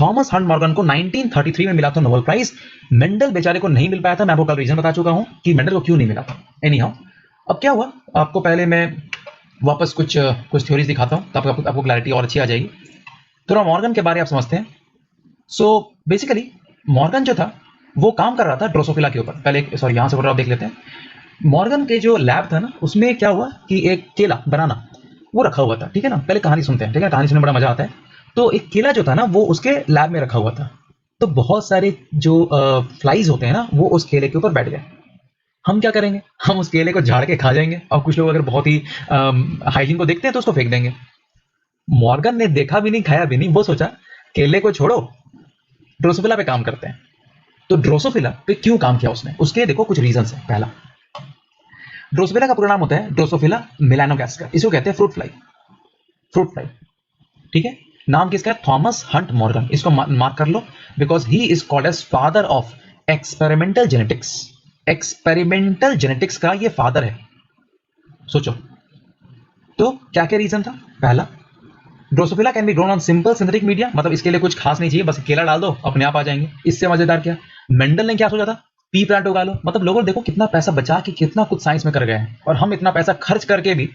Thomas Hunt Morgan को 1933 में मिला था नोबेल प्राइज। मेंडल बेचारे को नहीं मिल पाया था। मैं आपको कल रीजन बता चुका हूं कि मेंडल को क्यों नहीं मिला था। एनी हाउ, अब क्या हुआ, आपको पहले मैं वापस कुछ थ्योरीज दिखाता हूं, तब आपको क्लैरिटी और अच्छी आ जाएगी। थोड़ा मॉर्गन के बारे आप समझते हैं। सो बेसिकली मॉर्गन जो था वो काम कर रहा था ड्रोसोफिला के ऊपर। पहले सॉरी, यहां से फोटोग्राफ देख लेते हैं। मॉर्गन के जो लैब था ना, उसमें क्या हुआ कि एक केला बनाना वो रखा हुआ था, ठीक है ना। पहले कहानी सुनते हैं, ठीक है, कहानी सुनने में बड़ा मजा आता है। तो एक केला जो था ना वो उसके लैब में रखा हुआ था। तो बहुत सारे जो फ्लाइज होते हैं ना वो उस केले के ऊपर बैठ गए। हम क्या करेंगे, हम उस केले को झाड़ के खा जाएंगे, और कुछ लोग अगर बहुत ही हाइजीन को देखते हैं तो उसको फेंक देंगे। मॉर्गन ने देखा भी नहीं, खाया भी नहीं, वो सोचा केले को छोड़ो, ड्रोसोफिला पे काम करते हैं। तो ड्रोसोफिला पे क्यों काम किया उसने, उसके देखो कुछ रीजंस है। पहला, ड्रोसोफिला का पूरा नाम होता है ड्रोसोफिला मेलानोगास्टर। इसको कहते हैं फ्रूट फ्लाई। फ्रूट फ्लाई, ठीक है। नाम किसका है, थॉमस हंट मॉर्गन। इसको मार्क कर लो, because he is called as father of experimental genetics. Experimental genetics का ये फादर है, सोचो। तो क्या क्या रीजन था। पहला, Drosophila can be grown on simple synthetic media, मतलब इसके लिए कुछ खास नहीं चाहिए, बस केला डाल दो अपने आप आ जाएंगे। इससे मजेदार क्या, मेंडल ने क्या सोचा था, पी प्लांट उगा लो। मतलब लोगों देखो कितना पैसा बचा के कितना कुछ साइंस में कर गए हैं, और हम इतना पैसा खर्च करके भी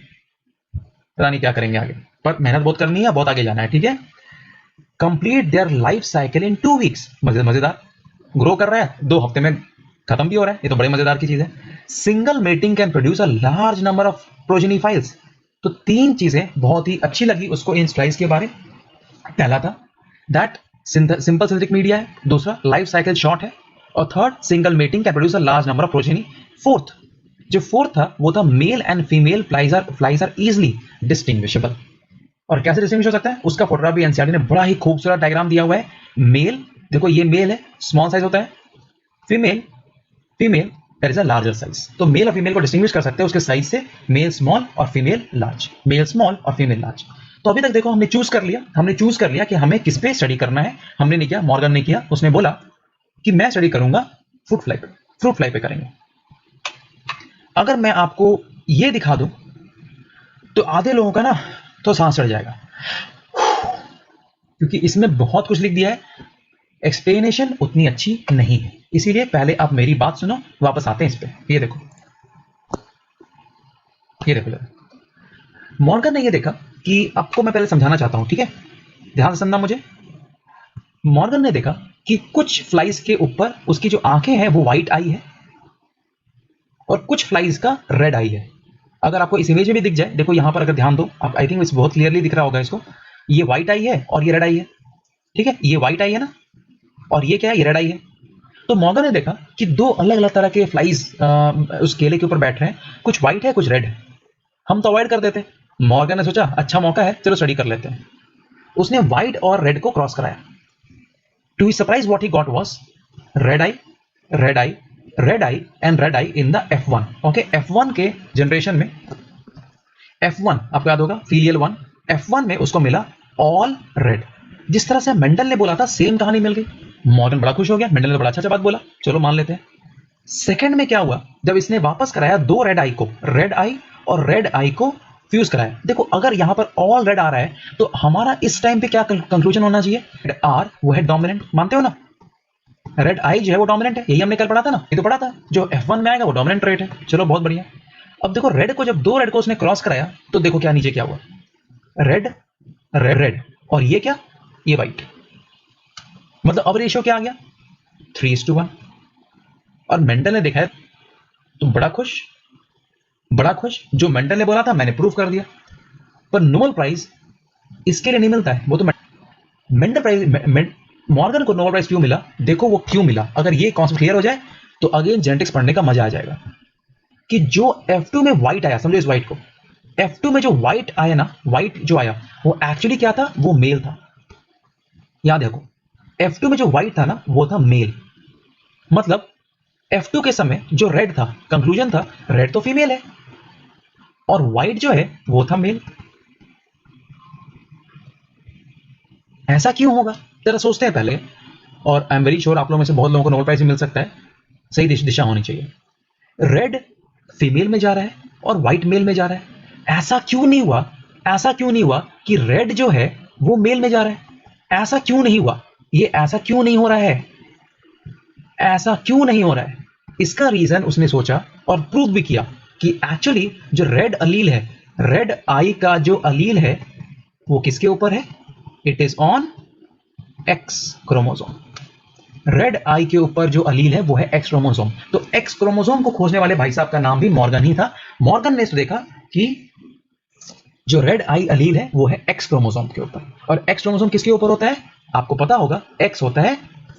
पता नहीं क्या करेंगे आगे, पर मेहनत बहुत करनी है, बहुत आगे जाना है, ठीक है। Complete their life cycle in 2 weeks. मजेदार, ग्रो कर रहा है 2 हफ्ते में खत्म भी हो रहा है, ये तो बड़े मजेदार की चीज है। Single mating can produce a large number of progeny files. तो 3 चीजें बहुत ही अच्छी लगी उसको इन स्लाइड्स के बारे। पहला था दैट सिंपल सिंथेटिक मीडिया है, दूसरा लाइफ साइकिल शॉर्ट है, और third single mating can produce a large number of progeny. Fourth, जो फोर्थ था वो था male and female flies are easily distinguishable. और कैसे डिस्टिंग्विश हो सकता है, उसका फोटोग्राफ भी एनसीईआरटी ने बड़ा ही खूबसूरत डायग्राम दिया हुआ है। मेल, देखो ये मेल है, स्मॉल साइज होता है। Female, female that is a larger size. तो मेल और फीमेल को डिस्टिंग्विश कर सकते हैं उसके साइज से, मेल स्मॉल और फीमेल लार्ज, मेल स्मॉल और फीमेल लार्ज। तो अभी तक देखो हमने चूज कर लिया कि हमें किस पे स्टडी करना है। हमने नहीं किया, मॉर्गन ने किया, उसने बोला कि मैं स्टडी करूंगा फ्रूट फ्लाई पे करेंगे। अगर मैं आपको ये दिखा दूं तो आधे लोगों का ना तो सांस चढ़ जाएगा, क्योंकि इसमें बहुत कुछ लिख दिया है, एक्सप्लेनेशन उतनी अच्छी नहीं है। इसीलिए पहले आप मेरी बात सुनो, वापस आते हैं इस पे। ये देखो, ये देखो, मॉर्गन ने ये देखा कि आपको मैं पहले समझाना चाहता हूं, ठीक है, ध्यान से सुनना मुझे। मॉर्गन ने देखा कि कुछ फ्लाइज के ऊपर उसकी जो आंखें हैं वो व्हाइट आई है, और कुछ फ्लाइज का रेड आई है। अगर आपको इस इमेज में भी दिख जाए, देखो यहां पर अगर ध्यान दो आप, आई थिंक इस बहुत क्लियरली दिख रहा होगा इसको, ये व्हाइट आई है और ये रेड आई है, ठीक है। ये व्हाइट आई है ना, और ये क्या है, ये रेड आई है। तो मॉर्गन ने देखा कि 2 अलग अलग तरह के फ्लाइज उस केले के ऊपर बैठ रहे हैं, कुछ व्हाइट है कुछ रेड है। हम तो अवॉइड कर देते, मॉर्गन ने सोचा अच्छा मौका है, चलो स्टडी कर लेते हैं। उसने व्हाइट और रेड को क्रॉस कराया। To his surprise what he got was red eye, red eye, red eye and red eye in the F1। Okay, F1 के जनरेशन में, F1 आपको याद होगा, फीलियल 1, F1 में उसको मिला ऑल रेड। जिस तरह से मेंडल ने बोला था सेम कहानी मिल गई। मॉर्गन बड़ा खुश हो गया, मेंडल ने बड़ा अच्छा बात बोला, चलो मान लेते हैं। सेकंड में क्या हुआ, जब इसने वापस कराया 2 रेड आई को, रेड आई और रेड आई को फ्यूज कराया। देखो अगर यहां पर ऑल रेड आ रहा है तो हमारा इस टाइम पे क्या कंक्लूजन होना चाहिए, रेड आर वो है डोमिनेंट, मानते हो ना। रेड आई जो है वो डोमिनेंट है, यही हमने कल पढ़ा था ना, ये तो पढ़ा था, जो F1 में आएगा वो डोमिनेंट रेट है। चलो बहुत बढ़िया। अब देखो रेड को, जब 2 रेड को उसने क्रॉस कराया तो देखो क्या नीचे क्या हुआ, रेड रेड रेड, और ये क्या, ये व्हाइट। मतलब अब रेशियो क्या आ गया, 3:1। और मेंडल ने देखा है तो बड़ा खुश, बड़ा खुश। जो मेंडल ने बोला था मैंने प्रूफ कर दिया। पर नोबेल प्राइज इसके लिए नहीं मिलता है, वो तो मेंडल प्राइज, मॉर्गन को नोबेल प्राइज क्यों मिला, देखो वो क्यों मिला। अगर ये कॉन्सेप्ट क्लियर हो जाए तो अगेन जेनेटिक्स पढ़ने का मजा आ जाएगा। कि जो F2 में व्हाइट आया, समझो इस व्हाइट को, F2 में जो व्हाइट आया ना, व्हाइट जो आया वो एक्चुअली क्या था, वो मेल था। याद देखो, F2 में जो व्हाइट था ना वो था मेल। मतलब F2 के समय जो रेड था, कंक्लूजन था रेड तो फीमेल है, और व्हाइट जो है वो था मेल। ऐसा क्यों होगा, जरा सोचते हैं पहले। और आई एम वेरी श्योर आप लोगों में से बहुत लोगों को नोबेल प्राइज भी मिल सकता है। सही दिशा होनी चाहिए। रेड फीमेल में जा रहा है और व्हाइट मेल में जा रहा है। ऐसा क्यों नहीं हुआ, ऐसा क्यों नहीं हुआ कि रेड जो है वो मेल में जा रहा है, ऐसा क्यों नहीं हुआ, ये ऐसा क्यों नहीं हो रहा है, ऐसा क्यों नहीं हो रहा है? इसका रीजन उसने सोचा और प्रूव भी किया कि एक्चुअली जो रेड अलील है, रेड आई का जो अलील है वो किसके ऊपर है? It is on X chromosome. Red eye के ऊपर जो अलील है वो है एक्स क्रोमोसोम। तो एक्स क्रोमोसोम को खोजने वाले भाई साहब का नाम भी मॉर्गन ही था। मॉर्गन ने तो देखा कि जो रेड आई अलील है वो है एक्स क्रोमोसोम के ऊपर, और एक्स क्रोमोसोम किसके ऊपर होता है? आपको पता होगा, एक्स होता है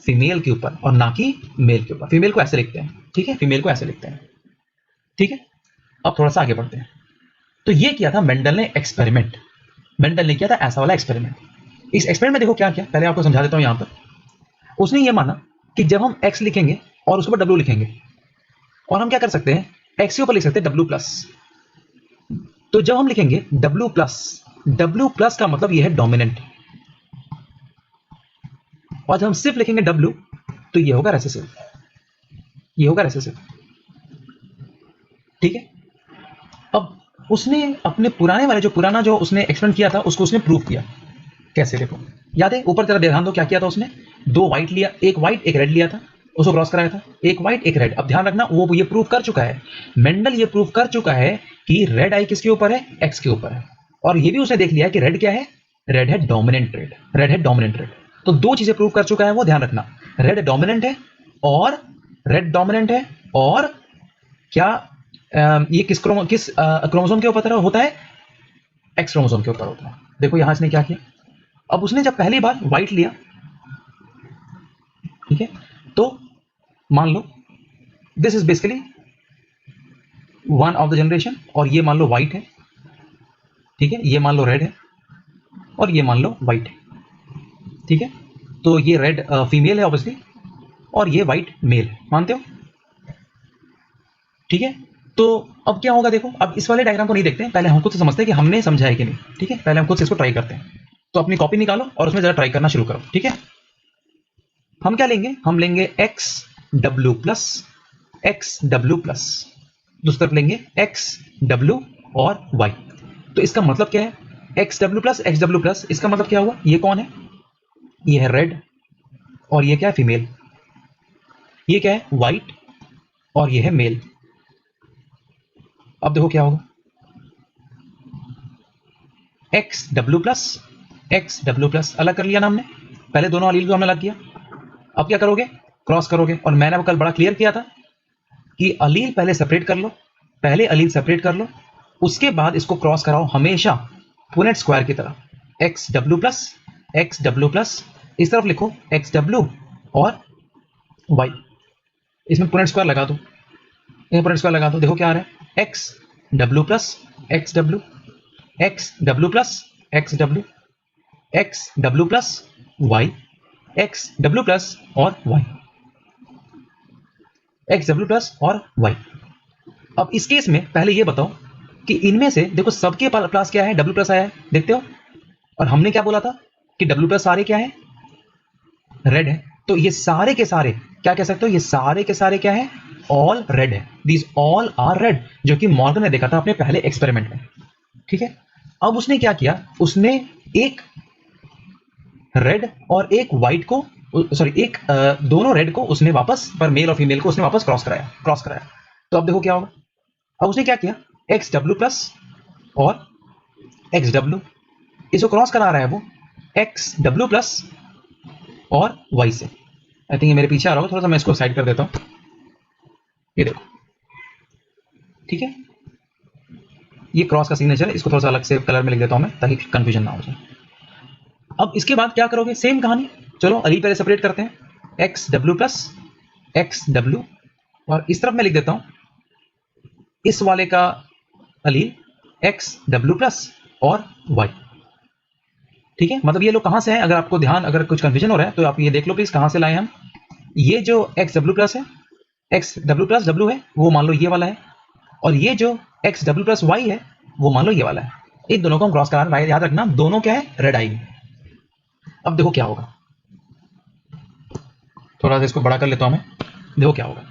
फीमेल के ऊपर और ना कि मेल के ऊपर। फीमेल को ऐसे लिखते हैं, ठीक है, फीमेल को ऐसे लिखते हैं, ठीक है। अब थोड़ा सा आगे बढ़ते हैं। तो ये किया था मेंडल ने एक्सपेरिमेंट, मेंडल ने किया था ऐसा वाला एक्सपेरिमेंट। इस एक्सपेरिमेंट में देखो क्या किया, पहले आपको समझा देता हूं। यहां पर उसने ये माना कि जब हम एक्स लिखेंगे और उसके ऊपर डब्ल्यू लिखेंगे, और हम क्या कर सकते हैं, एक्स के ऊपर लिख सकते हैं डब्ल्यू प्लस। तो जब हम लिखेंगे डब्ल्यू प्लस का मतलब ये है डोमिनेंट, और जब हम सिर्फ लिखेंगे डब्ल्यू तो ये होगा रेसेसिव, ये होगा रेसेसिव, ठीक है। अब उसने अपने पुराने वाले पुराना जो उसने एक्सपेरिमेंट किया था उसको उसने प्रूव किया। कैसे? देखो, याद है ऊपर जरा ध्यान दो, क्या किया था उसने? दो व्हाइट लिया, एक व्हाइट एक रेड लिया था, उसको क्रॉस कराया था, एक व्हाइट एक रेड। अब ध्यान रखना, वो ये प्रूव कर चुका है, मेंडल ये प्रूव कर चुका है कि रेड आई किसके ऊपर है? एक्स के ऊपर है। और ये भी उसने देख लिया कि रेड क्या है? रेड है डोमिनेंट रेड, रेड है डोमिनेंट रेड। तो दो चीजें प्रूव कर चुका है वो, ध्यान रखना, रेड डोमिनेंट है और रेड डोमिनेंट है। और क्या ये किस क्रोमोसोम के ऊपर होता है? एक्स क्रोमोसोम के ऊपर होता है। देखो यहां इसने क्या किया, अब उसने जब पहली बार व्हाइट लिया, ठीक है, तो मान लो this is basically one of the generation, और ये मान लो व्हाइट है, ठीक है, ये मान लो रेड है और ये मान लो व्हाइट है, ठीक है। तो ये रेड फीमेल है ऑब्वियसली और ये व्हाइट मेल है, मानते हो? ठीक है। तो अब क्या होगा, देखो अब इस वाले डायग्राम को नहीं देखते हैं, पहले हम खुद से समझते हैं कि हमने समझा है कि नहीं, ठीक है। पहले हम खुद से इसको ट्राई करते हैं। तो अपनी कॉपी निकालो और उसमें जरा ट्राई करना शुरू करो, ठीक है। हम क्या लेंगे, हम लेंगे एक्स डब्ल्यू प्लस, दूसरी तरफ लेंगे एक्स डब्ल्यू और वाई। तो इसका मतलब क्या है? एक्स डब्ल्यू प्लस, इसका मतलब क्या हुआ? ये कौन है? ये है रेड और ये क्या है? फीमेल। ये क्या है? व्हाइट और ये है मेल। अब देखो क्या होगा, एक्स डब्ल्यू प्लस अलग कर लिया ना हमने, पहले दोनों अलील को हमने अलग किया। अब क्या करोगे? क्रॉस करोगे। और मैंने वो कल बड़ा क्लियर किया था कि अलील पहले सेपरेट कर लो, पहले अलील सेपरेट कर लो, उसके बाद इसको क्रॉस कराओ हमेशा पुनेट स्क्वायर की तरह, एक्स डब्ल्यू प्लस, इस तरफ लिखो एक्स डब्ल्यू और वाई, इसमें पुनेट स्क्वायर लगा दो, यहाँ पुनेट स्क्वायर लगा दो। देखो क्या आ रहा है, X W plus X W, X W plus X W, X W plus Y, X W plus और वाई, एक्स डब्ल्यू प्लस और वाई। अब इस केस में पहले ये बताओ कि इनमें से देखो सबके पास क्या है? डब्ल्यू प्लस आया है, देखते हो। और हमने क्या बोला था कि डब्ल्यू प्लस सारे क्या है? रेड है। तो ये सारे के सारे क्या कह सकते हो? ये सारे के सारे क्या है? ऑल रेड है। दीज ऑल आर रेड, जो कि मॉर्गन ने देखा था अपने पहले एक्सपेरिमेंट में, ठीक है। अब उसने क्या किया, उसने एक रेड और एक व्हाइट को, सॉरी एक दोनों रेड को उसने वापस, पर मेल और फीमेल को उसने वापस क्रॉस कराया। तो अब देखो क्या होगा, अब उसने क्या किया, एक्स डब्ल्यू प्लस और एक्स डब्ल्यू, इसको क्रॉस करा रहा है वो एक्स डब्ल्यू प्लस और वाई से। आई थिंक ये मेरे पीछे आ रहा होगा, थोड़ा सा मैं इसको साइड कर देता हूं, ये देखो, ठीक है। ये क्रॉस का सिग्नेचर है, इसको थोड़ा सा अलग से कलर में लिख देता हूं मैं ताकि कंफ्यूजन ना हो जाए। अब इसके बाद क्या करोगे, सेम कहानी। चलो अलील पहले सेपरेट करते हैं, x W plus X W, और इस तरफ मैं लिख देता हूं इस वाले का अलील एक्स डब्ल्यू प्लस और वाई, ठीक है। मतलब ये लोग कहां से हैं, अगर आपको ध्यान, अगर कुछ कंफ्यूजन हो रहा है तो आप ये देख लो प्लीज, कहां से लाए हम। ये जो एक्स डब्ल्यू प्लस है, एक्स डब्ल्यू प्लस डब्ल्यू है, वो मान लो ये वाला है, और ये जो एक्स डब्ल्यू प्लस वाई है वो मान लो ये वाला है। इन दोनों को हम क्रॉस करा रहे हैं, याद रखना दोनों क्या है? रेड आई। अब देखो क्या होगा, थोड़ा सा इसको बड़ा कर लेता हूं मैं, देखो क्या होगा,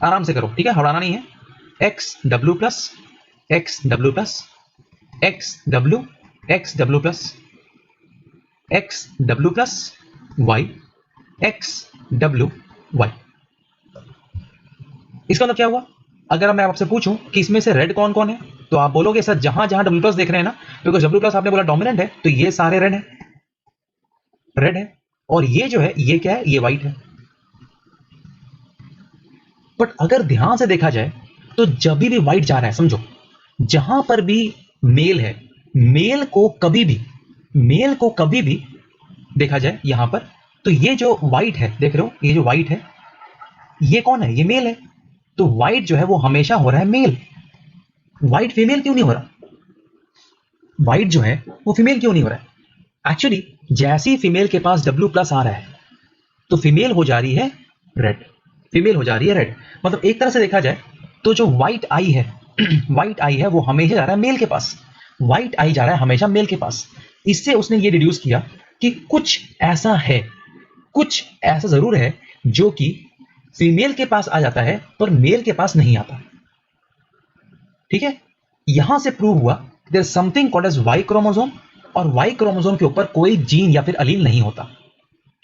आराम से करो, ठीक है, हड़ाना नहीं है। X W plus X W plus X W plus X W plus Y X W Y. इसका मतलब क्या हुआ? अगर मैं आपसे पूछूं कि इसमें से रेड कौन कौन है, तो आप बोलोगे सर जहां जहां डब्ल्यू प्लस देख रहे हैं ना, बिकॉज डब्ल्यू प्लस आपने बोला डोमिनेंट है, तो ये सारे रेड है, रेड है, और ये जो है ये क्या है, ये व्हाइट है। बट अगर ध्यान से देखा जाए तो जब भी व्हाइट जा रहा है, समझो जहां पर भी मेल है, मेल को कभी भी देखा जाए यहां पर, तो ये जो व्हाइट है देख रहे हो, ये जो व्हाइट है ये कौन है, ये मेल है। तो व्हाइट जो है वो हमेशा हो रहा है मेल। व्हाइट फीमेल क्यों नहीं हो रहा? व्हाइट जो है वो फीमेल क्यों नहीं हो रहा है? एक्चुअली जैसे ही फीमेल के पास डब्ल्यू प्लस आ रहा है तो फीमेल हो जा रही है रेड, फीमेल हो जा रही है रेड। मतलब एक तरह से देखा जाए तो जो व्हाइट आई है व्हाइट आई है वो हमेशा जा रहा है मेल के पास, व्हाइट आई जा रहा है हमेशा मेल के पास। इससे उसने ये डिड्यूस किया कि कुछ ऐसा है, कुछ ऐसा जरूर है जो कि फीमेल के पास आ जाता है पर मेल के पास नहीं आता। ठीक है, यहां से प्रूव हुआ there is something called as Y chromosome, और वाई क्रोमोसोम के ऊपर कोई जीन या फिर अलील नहीं होता।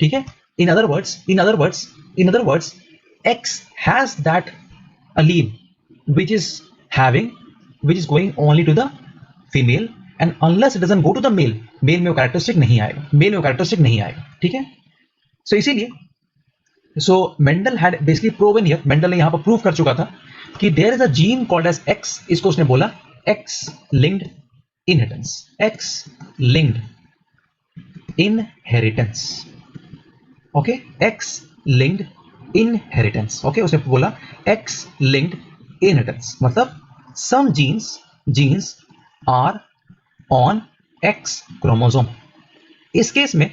ठीक है, in other words X has that allele which is going only to the female, and unless it doesn't go to the male में वो कैरेक्टरिस्टिक नहीं आएगा, ठीक है। सो इसीलिए Mendel had basically proven here, Mendel ने यहां पर प्रूव कर चुका था कि there is a gene called as X, इसको उसने बोला X linked inheritance, okay, X linked inheritance. Okay, उसने बोला एक्स लिंक्ड इनहेरिटेंस, मतलब some genes are on X chromosome. इस केस में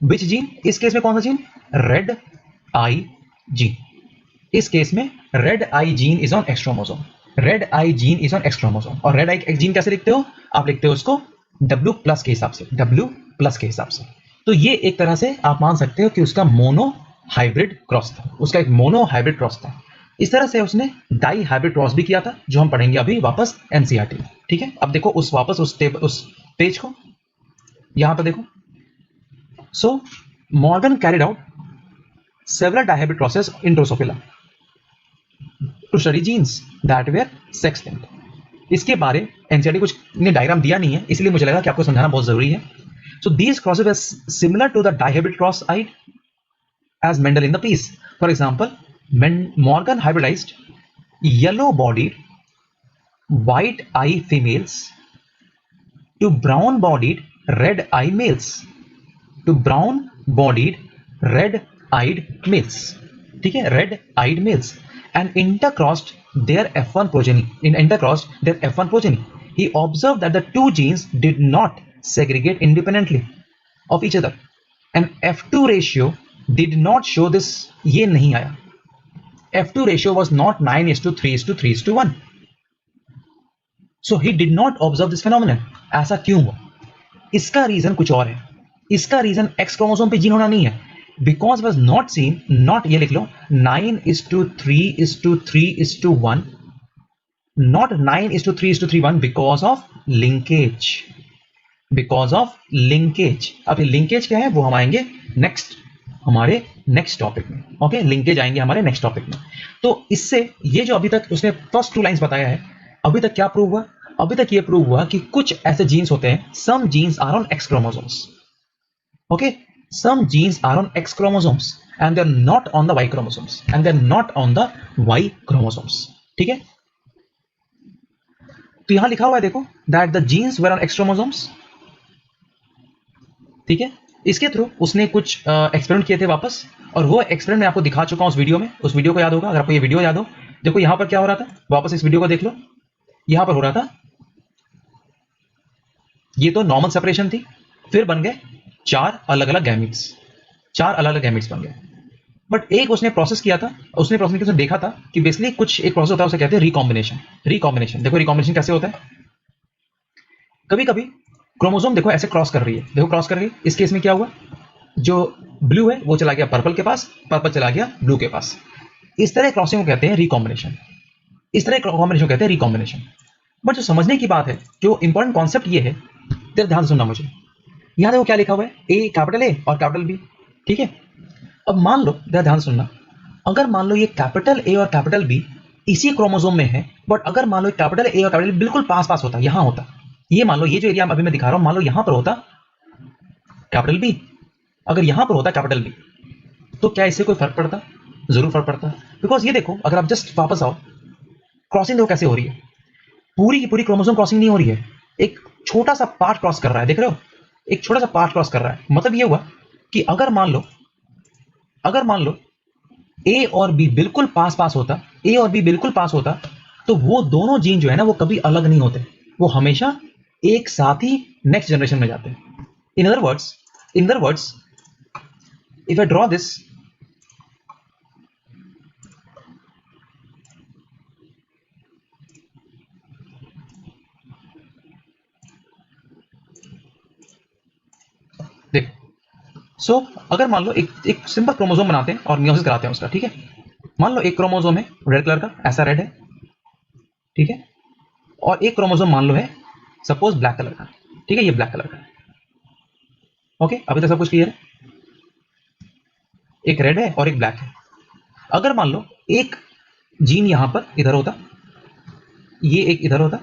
विच जीन, इस केस में कौन सा जीन, रेड आई जीन। इस केस में red eye gene is on X chromosome, red eye gene is on X chromosome. और रेड आई जीन कैसे लिखते हो आप? लिखते हो उसको W प्लस के हिसाब से, W प्लस के हिसाब से। तो ये एक तरह से आप मान सकते हो कि उसका मोनो हाइब्रिड क्रॉस था, उसका एक मोनो हाइब्रिड क्रॉस था। इस तरह से उसने डाई हाइब्रिड क्रॉस भी किया था, जो हम पढ़ेंगे अभी वापस एनसीईआरटी में। ठीक है, अब देखो उस पेज को, यहां पर देखो। So Morgan carried out several dihybrid crosses in drosophila to study genes that were sex linked. इसके बारे एनसीईआरटी कुछ ने डायग्राम दिया नहीं है, इसलिए मुझे लगा कि आपको समझाना बहुत जरूरी है। So these crosses were similar to the dihybrid cross eyed as Mendel in the piece. For example, Morgan hybridized yellow-bodied white-eye females to brown-bodied red-eye males. To brown-bodied red-eyed males. ठीक है, red-eyed males, and intercrossed their F1 progeny. He observed that the two genes did not segregate independently of each other, and F2 ratio did not show this, ये नहीं आया। F2 ratio was not 9:3:3:1. So he did not observe this phenomenon. ऐसा क्यों हुआ? इसका reason कुछ और है। इसका रीजन एक्स क्रोमोसोम पे जीन होना नहीं है, because was not seen, not ये लिख लो 9:3:3:1, not 9:3:3:1 because of linkage, अब लिंकेज क्या है वो हम आएंगे हमारे नेक्स्ट टॉपिक में। ओके, लिंकेज आएंगे हमारे नेक्स्ट टॉपिक में। तो इससे ये जो अभी तक उसने फर्स्ट 2 लाइंस बताया है, अभी तक क्या प्रूव हुआ? अभी तक ये प्रूव हुआ कि कुछ ऐसे जीन्स होते हैं, some genes are on X chromosomes. Okay, some genes are on X chromosomes and they are not on the Y chromosomes, ठीक है। तो यहां लिखा हुआ है देखो, that the genes were on X chromosomes. ठीक है, इसके थ्रू उसने कुछ एक्सपेरिमेंट किए थे वापस, और वो एक्सपेरिमेंट मैं आपको दिखा चुका हूं उस वीडियो में। उस वीडियो को याद होगा, अगर आपको ये वीडियो याद हो। देखो यहां पर क्या हो रहा था, वापस इस वीडियो को देख लो। यहां पर हो रहा था, ये तो नॉर्मल सेपरेशन थी, फिर बन गए 4 अलग अलग गैमीट्स बन गए। बट एक उसने प्रोसेस किया था, उसने देखा था कि बेसिकली कुछ एक प्रोसेस होता है, उसे कहते हैं रिकॉम्बिनेशन। देखो रिकॉम्बिनेशन कैसे होता है, कभी कभी क्रोमोसोम देखो ऐसे क्रॉस कर रही है, देखो क्रॉस कर रही है। इस केस में क्या हुआ, जो ब्लू है वो चला गया पर्पल के पास, पर्पल चला गया ब्लू के पास। इस तरह क्रॉसिंग को कहते हैं रिकॉम्बिनेशन। बट जो समझने की बात है, जो इंपॉर्टेंट कॉन्सेप्ट ये है, तेरे ध्यान से सुनना मुझे। यहां देखो क्या लिखा हुआ है, ए कैपिटल ए और कैपिटल बी। ठीक है, अब मान लो, ध्यान सुनना, अगर मान लो ये कैपिटल ए और कैपिटल बी इसी क्रोमोसोम में है, बट अगर मान लो कैपिटल ए और कैपिटल बी बिल्कुल पास पास होता, यहां होता, ये मान लो ये जो एरिया अभी मैं दिखा रहा हूं, मान लो यहां पर होता कैपिटल बी, अगर यहां पर होता कैपिटल बी, तो क्या इससे कोई फर्क पड़ता? जरूर फर्क पड़ता। बिकॉज ये देखो, अगर आप जस्ट वापस आओ, क्रॉसिंग देखो कैसे हो रही है, पूरी की पूरी क्रोमोसोम क्रॉसिंग नहीं हो रही है, एक छोटा सा पार्ट क्रॉस कर रहा है, देख रहे हो, एक छोटा सा पार्ट क्रॉस कर रहा है। मतलब ये हुआ कि अगर मान लो ए और बी बिल्कुल पास पास होता, ए और बी बिल्कुल पास होता, तो वो दोनों जीन जो है ना वो कभी अलग नहीं होते, वो हमेशा एक साथ ही नेक्स्ट जनरेशन में जाते हैं। In other words if I draw this, देखो, सो अगर मान लो एक सिंपल क्रोमोसोम बनाते हैं और मियोसिस कराते हैं उसका, ठीक है। मान लो एक क्रोमोसोम है रेड कलर का, ऐसा रेड है, ठीक है, और एक क्रोमोसोम मान लो है सपोज ब्लैक कलर का, ठीक है, ये ब्लैक कलर का है। ओके, अभी तक सब कुछ क्लियर है? एक रेड है और एक ब्लैक है। अगर मान लो एक जीन यहां पर इधर होता, ये एक इधर होता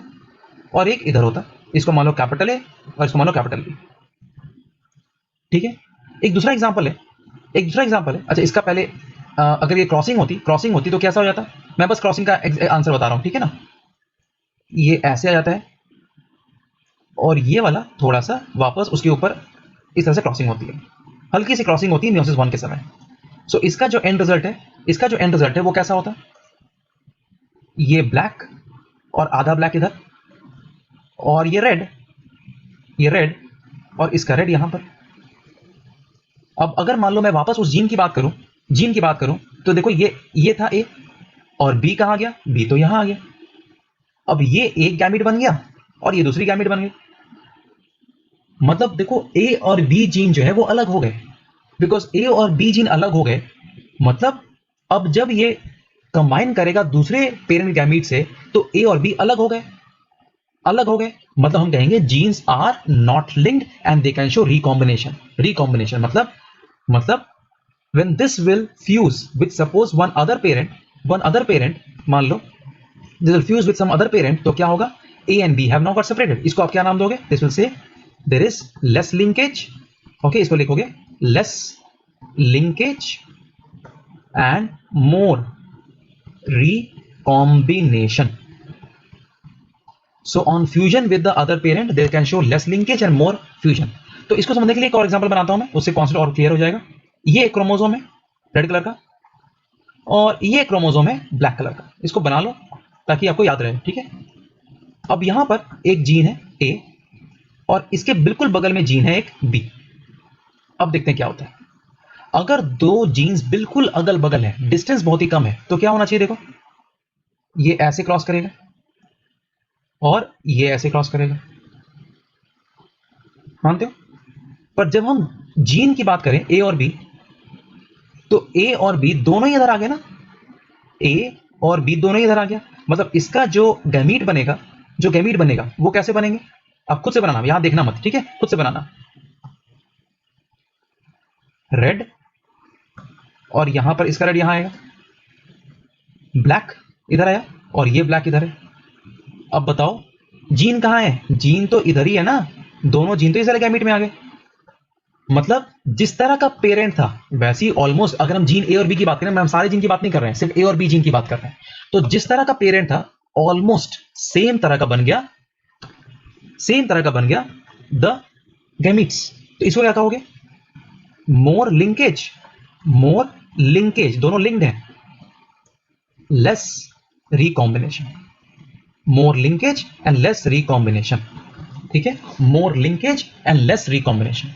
और एक इधर होता, इसको मान लो कैपिटल ए और इसको मान लो कैपिटल बी, ठीक है। एक दूसरा एग्जांपल है, अच्छा इसका पहले अगर ये क्रॉसिंग होती तो कैसा हो जाता? मैं बस क्रॉसिंग का आंसर बता रहा हूं, ठीक है ना। ये ऐसे आ जाता है और ये वाला थोड़ा सा वापस उसके ऊपर इस तरह से क्रॉसिंग होती है, हल्की सी क्रॉसिंग होती है मियोसिस 1 के समय। सो इसका जो एंड रिजल्ट है वो कैसा होता? ये ब्लैक और आधा ब्लैक इधर, और ये रेड और इसका रेड यहां पर। अब अगर मान लो मैं वापस उस जीन की बात करूं तो देखो ये था ए और बी कहां गया? बी तो यहां आ गया। अब ये एक गैमीट बन गया और ये दूसरी गैमीट बन गई। मतलब देखो ए और बी जीन जो है वो अलग हो गए, बिकॉज ए और बी जीन अलग हो गए, मतलब अब जब ये कंबाइन करेगा दूसरे पेरेंट गैमीट से तो ए और बी अलग हो गए, मतलब हम कहेंगे genes are not linked and they can show recombination. मतलब when this will fuse with suppose one other parent, मान लो this will fuse with some other parent, तो क्या होगा? A and B have now got separated। इसको आप क्या नाम दोगे? This will say there is less linkage, okay, इसको लिखोगे less linkage and more recombination। So on fusion with the other parent they can show less linkage and more fusion। तो इसको समझने के लिए एक और एग्जांपल बनाता हूं मैं, उससे कॉन्सेप्ट और क्लियर हो जाएगा। ये एक क्रोमोसोम है रेड कलर का और ये क्रोमोसोम है ब्लैक कलर का, इसको बना लो ताकि आपको याद रहे, ठीक है। अब यहां पर एक जीन है ए और इसके बिल्कुल बगल में जीन है एक बी। अब देखते हैं क्या होता है। अगर दो जीन्स बिल्कुल अगल बगल है, डिस्टेंस बहुत ही कम है, तो क्या होना चाहिए? देखो ये ऐसे क्रॉस करेगा और ये ऐसे क्रॉस करेगा, मानते हो? पर जब हम जीन की बात करें ए और बी, तो ए और बी दोनों ही इधर आ गए ना, ए और बी दोनों ही इधर आ गया। मतलब इसका जो गैमीट बनेगा वो कैसे बनेंगे? आप खुद से बनाना, यहां देखना मत, ठीक है, खुद से बनाना। रेड और यहां पर इसका रेड यहां आएगा, ब्लैक इधर आया और ये ब्लैक इधर है। अब बताओ जीन कहां है? जीन तो इधर ही है ना, दोनों जीन तो इस तरह गैमीट में आ गए। मतलब जिस तरह का पेरेंट था वैसे ही ऑलमोस्ट, अगर हम जीन ए और बी की बात करें, हम सारे जीन की बात नहीं कर रहे हैं, सिर्फ ए और बी जीन की बात कर रहे हैं, तो जिस तरह का पेरेंट था ऑलमोस्ट सेम तरह का बन गया द गैमीट्स। तो इसको क्या कहोगे? मोर लिंकेज, दोनों लिंक्ड हैं, less recombination, more linkage and less recombination, ठीक है, मोर लिंकेज एंड लेस रिकॉम्बिनेशन।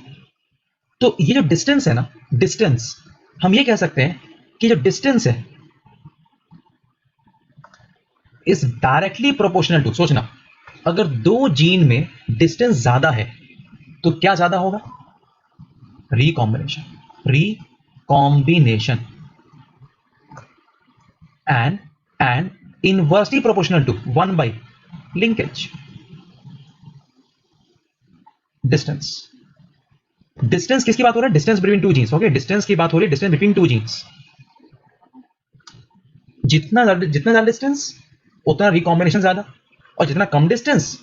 तो ये जो डिस्टेंस है ना, डिस्टेंस हम ये कह सकते हैं कि जो डिस्टेंस है इज डायरेक्टली प्रोपोर्शनल टू, सोचना अगर दो जीन में डिस्टेंस ज्यादा है तो क्या ज्यादा होगा? Recombination and inversely proportional to 1 by linkage distance. Distance किसकी बात हो रहा है? Distance between two genes. Okay, distance की बात हो रही है, डिस्टेंस बिटवीन टू जीन्स। जितना ज्यादा डिस्टेंस उतना रिकॉम्बिनेशन ज्यादा, और जितना कम डिस्टेंस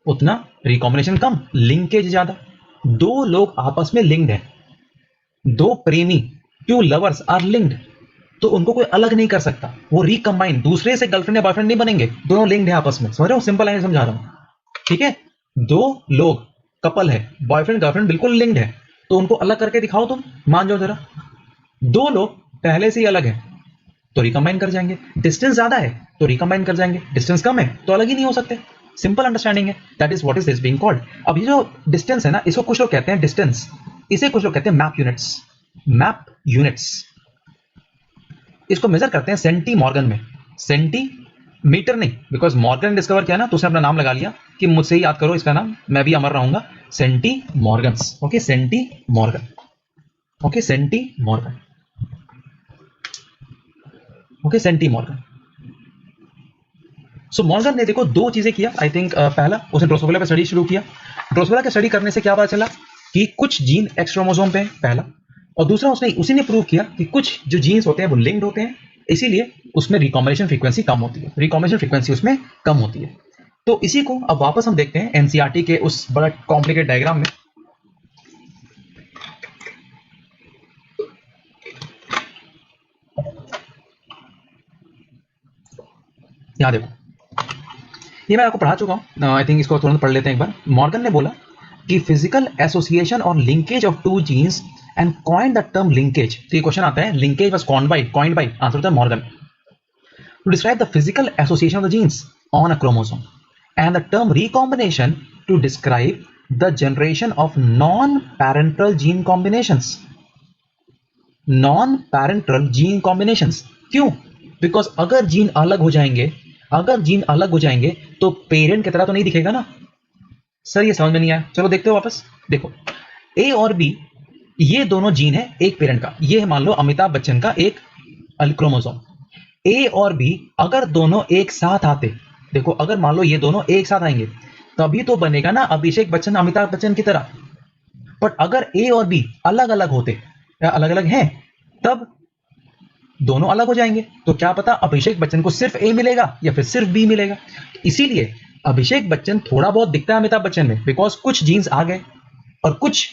उतना रिकॉम्बिनेशन कम, लिंकेज ज्यादा। दो लोग आपस में लिंक्ड है, दो प्रेमी, टू लवर्स आर लिंक्ड, तो उनको कोई अलग नहीं कर सकता, वो रिकंबाइन, दूसरे से गर्लफ्रेंड या बॉयफ्रेंड नहीं बनेंगे, दोनों लिंक्ड है आपस में। समझ रहे हो? सिंपल लाइन समझा रहा हूं, ठीक है? दो लोग कपल है, बॉयफ्रेंड गर्लफ्रेंड बिल्कुल लिंक्ड है, तो उनको अलग करके दिखाओ तुम, मान जाओ जरा। दो लोग पहले से ही अलग है तो रिकंबाइन कर जाएंगे, डिस्टेंस ज्यादा है तो रिकंबाइन कर जाएंगे, डिस्टेंस कम है तो अलग ही नहीं हो सकते। सिंपल अंडरस्टैंडिंग है, that is what is this being called. अब ये जो डिस्टेंस है ना, इसको कुछ लोग कहते हैं डिस्टेंस, इसे कुछ लोग कहते हैं मैप यूनिट्स। मैप यूनिट्स इसको मेजर करते हैं सेंटी मॉर्गन में। सेंटी मीटर नहीं, बिकॉज मॉर्गन डिस्कवर किया ना तो उसने अपना नाम लगा लिया कि मुझसे ही याद करो इसका नाम, मैं भी अमर रहूंगा, centimorgans. Okay, centimorgan. Okay, centimorgan. Okay, centimorgan. So Morgan ने देखो दो चीजें किया, आई थिंक पहला उसने ड्रोसोफिला पे स्टडी शुरू किया। ड्रोसोफिला के स्टडी करने से क्या पता चला कि कुछ जीन एक्स क्रोमोसोम पे है, पहला। और दूसरा उसी ने प्रूव किया कि कुछ जो जीन्स होते हैं वो लिंक्ड होते हैं, इसीलिए उसमें रिकॉम्बिनेशन फ्रीक्वेंसी कम होती है, रिकॉम्बिनेशन फ्रीक्वेंसी उसमें कम होती है। तो इसी को अब वापस हम देखते हैं एनसीईआरटी के उस बड़ा कॉम्प्लिकेटेड डायग्राम में। यहां देखो, ये मैं आपको पढ़ा चुका हूं, आई थिंक इसको तुरंत पढ़ लेते हैं एक बार। मॉर्गन ने बोला कि फिजिकल एसोसिएशन और linkage of two genes and coined the term linkage. तो ये क्वेश्चन आता है, linkage was coined by, answer होता है Morgan. To describe the physical association of the genes on a chromosome and the term recombination to describe the generation of non parental gene combinations. Non parental gene combinations क्यों? Because अगर gene अलग हो जाएंगे, तो parent की तरह तो नहीं दिखेगा ना। सर ये समझ में नहीं आया, चलो देखते हो वापस। देखो, ए और बी ये दोनों जीन है एक पेरेंट का, ये है मान लो अमिताभ बच्चन का एक क्रोमोसोम। ए और बी अगर दोनों एक साथ आते, देखो अगर मान लो ये दोनों एक साथ आएंगे तभी तो बनेगा ना अभिषेक बच्चन अमिताभ बच्चन की तरह। बट अगर ए और बी अलग अलग होते या अलग अलग हैं तब दोनों अलग हो जाएंगे, तो क्या पता अभिषेक बच्चन को सिर्फ ए मिलेगा या फिर सिर्फ बी मिलेगा। इसीलिए अभिषेक बच्चन थोड़ा बहुत दिखता है अमिताभ बच्चन में, बिकॉज कुछ जीन्स आ गए, और कुछ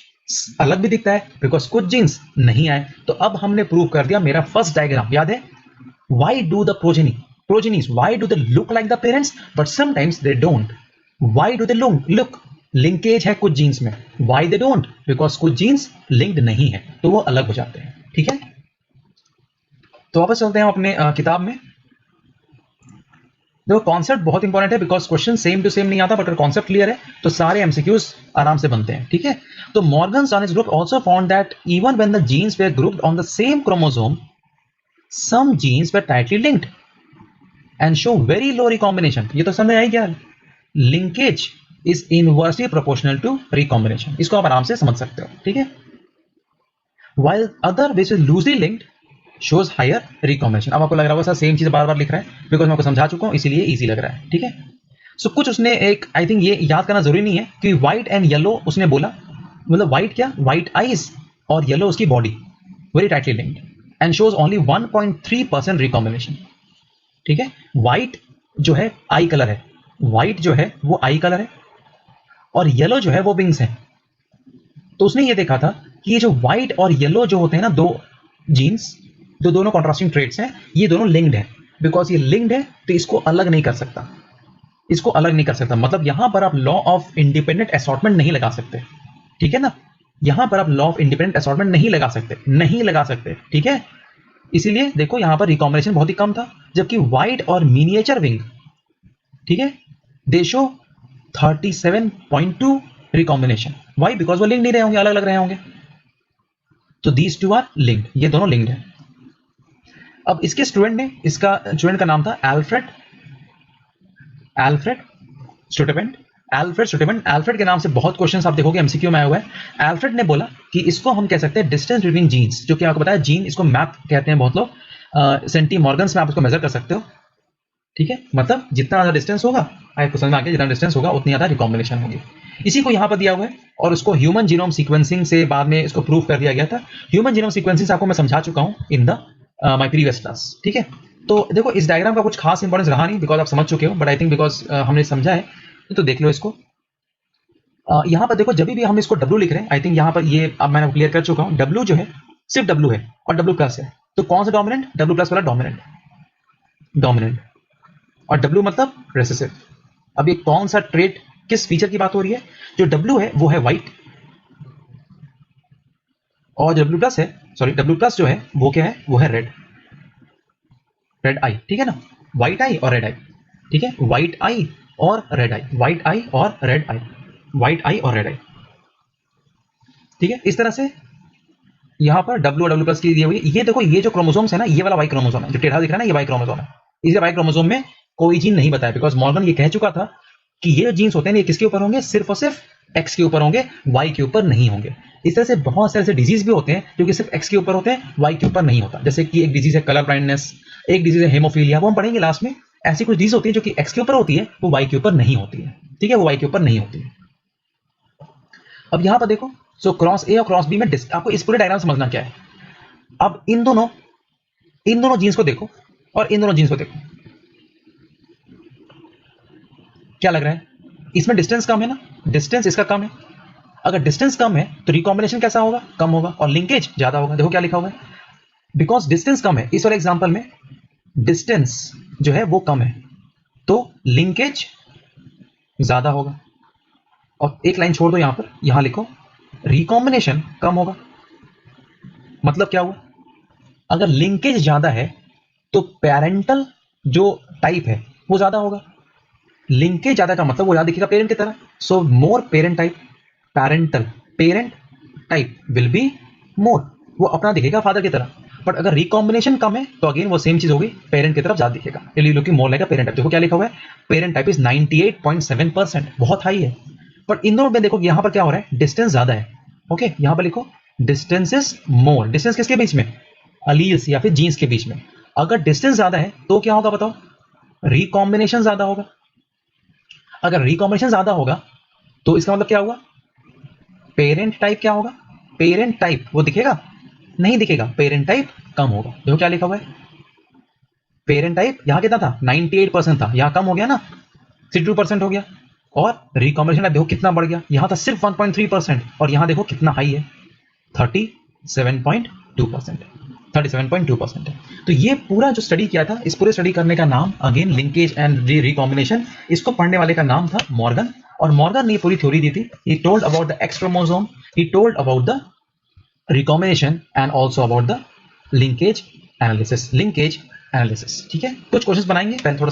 अलग भी दिखता है बिकॉज कुछ जीन्स नहीं आए। तो अब हमने प्रूव कर दिया, मेरा फर्स्ट डायग्राम याद है, why do the progenies why do they look like the parents but sometimes they don't. Why do they look, linkage है कुछ जीन्स में, व्हाई दे डोंट, बिकॉज कुछ जीन्स लिंक्ड नहीं है तो वो अलग हो जाते हैं। ठीक है, तो वापस चलते हैं अपने किताब में। देखो कॉन्सेप्ट बहुत इंपॉर्टेंट है, because question same to same नहीं आता, बट अगर कॉन्सेप्ट क्लियर है तो सारे एमसीक्यूज आराम से बनते हैं। ठीक है, तो Morgan's and his group also found that even when the genes were grouped on the same chromosome, some genes were tightly linked and show very low recombination. ये तो समझ आई क्या? Linkage is inversely proportional to recombination, इसको आप आराम से समझ सकते हो। ठीक है, while other which is loosely linked shows higher recombination। अब आपको लग रहा होगा सर सेम चीज बार बार लिख रहा है, बिकॉज मैं आपको समझा चुका हूं इसीलिए इजी लग रहा है। ठीक है, सो कुछ उसने एक, आई थिंक ये याद करना जरूरी नहीं है कि व्हाइट एंड येलो उसने बोला, मतलब व्हाइट क्या, व्हाइट आईज और येलो उसकी body, very tightly linked and shows only 1.3% recombination. ठीक है, व्हाइट जो है आई कलर है, व्हाइट जो है वो आई कलर है और येलो जो है वो विंग्स है। तो उसने ये देखा था कि ये जो व्हाइट और येलो जो होते हैं ना, दो जीन्स, जो दोनों कॉन्ट्रास्टिंग ट्रेट्स हैं, ये दोनों लिंक्ड है। बिकॉज ये लिंक्ड है तो इसको अलग नहीं कर सकता, इसको अलग नहीं कर सकता। मतलब यहां पर आप लॉ ऑफ इंडिपेंडेंट असॉर्टमेंट नहीं लगा सकते। ठीक है ना, यहां पर आप लॉ ऑफ इंडिपेंडेंट असॉर्टमेंट नहीं लगा सकते। ठीक है, इसीलिए देखो यहां पर रिकॉम्बिनेशन बहुत ही कम था, जबकि व्हाइट और मिनिएचर विंग, ठीक है, they show 37.2 recombination. Why? Because वो लिंक नहीं रहे होंगे, अलग अलग रहे होंगे। तो दीज टू आर लिंक्ड, ये दोनों लिंक्ड है। अब इसके स्टूडेंट का नाम था एल्फ्रेड स्टुटेवेंट। एल्फ्रेड के नाम से बहुत क्वेश्चंस आप देखोगे एमसीक्यू में आया हुआ है। एल्फ्रेड ने बोला कि इसको हम कह सकते हैं डिस्टेंस बिटवीन जीन्स, जो कि आपको बताया जीन, इसको मैप कहते हैं बहुत लोग, सेंटी मॉर्गन्स में आप इसको मेजर कर सकते हो। ठीक है, मतलब जितना ज़्यादा डिस्टेंस होगा, आपको समझ में आ गया, जितना डिस्टेंस होगा उतनी ज़्यादा रिकॉम्बिनेशन होगी। इसी को यहाँ पर दिया हुआ है और उसको ह्यूमन जीनोम सीक्वेंसिंग से बाद में इसको प्रूव कर दिया गया था। ह्यूमन जीनोम सीक्वेंसिंग से आपको मैं समझा चुका हूँ in the my previous class, ठीक है। तो देखो इस डायग्राम का कुछ खास इंपॉर्टेंस रहा नहीं, बिकॉज आप समझ चुके हो, बट आई थिंक बिकॉज हमने समझा है, तो देख लो इसको। यहाँ पर देखो, जब भी हम इसको W लिख रहे हैं, आई थिंक यहाँ पर ये अब मैंने क्लियर कर चुका हूँ, W जो है सिर्फ W है और W प्लस है, तो कौन सा डोमिनेंट? W प्लस वाला डोमिनेंट, और W मतलब रिसेसिव। अब ये कौन सा ट्रेट, किस फीचर की बात हो रही है? जो W है वो है व्हाइट, और जो W प्लस है, सॉरी W प्लस जो है वो क्या है? वो है रेड आई, ठीक है ना, व्हाइट आई और रेड आई, ठीक है, व्हाइट आई और रेड आई, व्हाइट आई और रेड आई, व्हाइट आई और रेड आई, ठीक है। इस तरह से यहाँ पर W और W प्लस की दी हुई है। ये देखो, ये जो क्रोमोसोम्स है ना, ये वाला वाई क्रोमोसोम है, जो टेढ़ा दिख रहा है ना, ये वाई क्रोमोसोम है। इस वाई क्रोमोसोम में कोई जीन नहीं बताया, बिकॉज मॉर्गन ये कह चुका था कि ये जो जीन्स होते हैं ये किसके ऊपर होंगे? सिर्फ और सिर्फ एक्स के ऊपर होंगे, वाई के ऊपर नहीं होंगे। इस तरह से बहुत सारे ऐसे डिजीज भी होते हैं जो कि सिर्फ एक्स के ऊपर होते हैं, वाई के ऊपर नहीं होता। जैसे कि एक डिजीज है कलर ब्लाइंडनेस, एक डिजीज है हेमोफीलिया, वो हम पढ़ेंगे लास्ट में। ऐसी कुछ डिजीज होती है जो कि एक्स के ऊपर होती है, वो वाई के ऊपर नहीं होती है, ठीक है, वो वाई के ऊपर नहीं होती है। अब यहाँ पर देखो, सो क्रॉस ए और क्रॉस बी में आपको इस पूरे डायग्राम समझना क्या है। अब इन दोनों जीन्स को देखो और इन दोनों जीन्स को देखो, क्या लग रहा है? इसमें डिस्टेंस कम है ना, डिस्टेंस इसका कम है। अगर डिस्टेंस कम है तो रिकॉम्बिनेशन कैसा होगा? कम होगा, और लिंकेज ज्यादा होगा। देखो क्या लिखा हुआ है, बिकॉज डिस्टेंस कम है। इस वाले एग्जांपल में डिस्टेंस जो है वो कम है, तो लिंकेज ज्यादा होगा। और एक लाइन छोड़ दो यहां पर, यहां लिखो रिकॉम्बिनेशन कम होगा। मतलब क्या हुआ? अगर लिंकेज ज्यादा है तो पेरेंटल जो टाइप है वो ज्यादा होगा। लिंकेज ज्यादा का मतलब वो ज्यादा दिखेगा पेरेंट की तरह। So more parent type, parent type will be more, वो अपना दिखेगा फादर की तरह। बट अगर रिकॉम्बिनेशन कम है तो अगेन वो सेम चीज होगी, पेरेंट की तरफ ज्यादा दिखेगा। It looking more like a parent type. देखो क्या लिखा हुआ है, पेरेंट टाइप इज 98.7%, बहुत हाई है। बट इन दोनों में देखो यहाँ पर क्या हो रहा है, डिस्टेंस ज्यादा है। ओके, यहाँ पर लिखो डिस्टेंस इज मोर। डिस्टेंस किसके बीच में? अलील्स या फिर जीन्स के बीच में। अगर डिस्टेंस ज्यादा है तो क्या होगा बताओ? रिकॉम्बिनेशन ज्यादा होगा। अगर रिकॉम्बिनेशन ज्यादा होगा तो इसका मतलब क्या होगा? पेरेंट टाइप क्या होगा? पेरेंट टाइप वो दिखेगा? नहीं दिखेगा, पेरेंट टाइप कम होगा। देखो क्या लिखा हुआ है, पेरेंट टाइप यहां कितना था? 98% था, यहां कम हो गया ना, 62% हो गया। और रिकॉम्बिनेशन टाइप देखो कितना बढ़ गया, यहां था सिर्फ 1.3% और यहां देखो कितना हाई है, 37.2%, 37.2% है। तो ये पूरा जो स्टडी किया था, इस पूरे स्टडी करने का नाम अगेन लिंकेज एंड रिकॉम्बिनेशन, इसको पढ़ने वाले का नाम था मॉर्गन। और मॉर्गन ने पूरी थ्योरी दी थी। He told about the x chromosome, he told about the recombination and also about the linkage analysis, ठीक है। कुछ क्वेश्चंस बनाएंगे, पहले थोड़ा